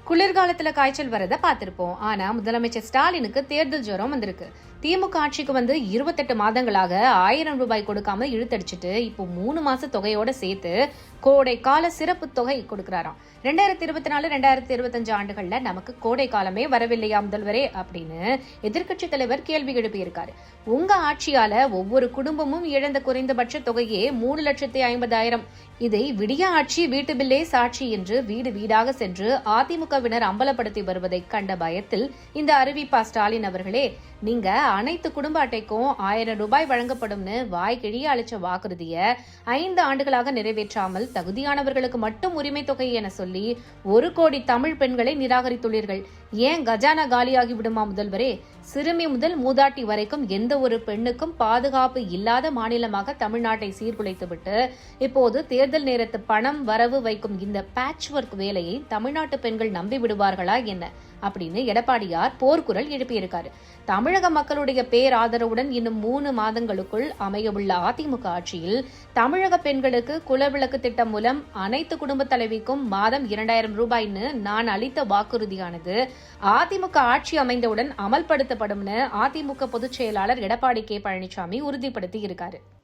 குளிர்காலத்துல காய்ச்சல் வரத பார்த்திருப்போம். ஆனா முதலமைச்சர் ஸ்டாலினுக்கு தேர்தல் ஜுரம் வந்திருக்கு. திமுக ஆட்சிக்கு வந்து 28 மாதங்களாக 1000 ரூபாய் கொடுக்காம இழுத்தடிச்சிட்டு இப்போ 3 மாச தொகையோட சேர்த்து கோடை கால சிறப்பு தொகை கொடுக்கிறாராம். 2024-2025 ஆண்டுகள்ல நமக்கு கோடை காலமே வரவில்லையா முதல்வரே அப்படின்னு எதிர்க்கட்சி தலைவர் கேள்வி எழுப்பியிருக்காரு. உங்க ஆட்சியால ஒவ்வொரு குடும்பமும் இழந்த குறைந்தபட்ச தொகையே 3,50,000. இதை விடிய ஆட்சி வீட்டு பில்லே சாட்சி என்று வீடு வீடாக சென்று அதிமுகவினர் அம்பலப்படுத்தி வருவதை கண்ட பயத்தில் இந்த அறிவிப்பா ஸ்டாலின் அவர்களே, நீங்க அனைத்து குடும்ப அட்டைக்கும் 1000 ரூபாய் வழங்கப்படும்னு வாய்க்கிழிய அளிச்ச வாக்குறுதிய 5 ஆண்டுகளாக நிறைவேற்றாமல் தகுதியானவர்களுக்கு மட்டும் உரிமை தொகை என சொல்லி 1 கோடி தமிழ் பெண்களை நிராகரித்துள்ளீர்கள். ஏன் கஜானா காலியாகி விடுமா முதல்வரே? சிறுமி முதல் மூதாட்டி வரைக்கும் எந்த ஒரு பெண்ணுக்கும் பாதுகாப்பு இல்லாத மாநிலமாக தமிழ்நாட்டை சீர்குலைத்துவிட்டு இப்போது தேர்தல் நேரத்து பணம் வரவு வைக்கும் இந்த பேட்ச் ஒர்க் வேலையை தமிழ்நாட்டு பெண்கள் நம்பி விடுவார்களா என்ன அப்படின்னு எடப்பாடியார் போர்க்குரல் எழுப்பியிருக்காரு. தமிழக மக்களுடைய பேராதரவுடன் இன்னும் 3 மாதங்களுக்குள் அமையவுள்ள அதிமுக ஆட்சியில் தமிழக பெண்களுக்கு குலவிளக்கு திட்டம் மூலம் அனைத்து குடும்ப தலைவிக்கும் மாதம் 2000 ரூபாய்னு நான் அளித்த வாக்குறுதியானது அதிமுக ஆட்சி அமைந்தவுடன் அமல்படுத்தப்படும்னு அதிமுக பொதுச் செயலாளர் எடப்பாடி கே. பழனிசாமி உறுதிப்படுத்தி இருக்காரு.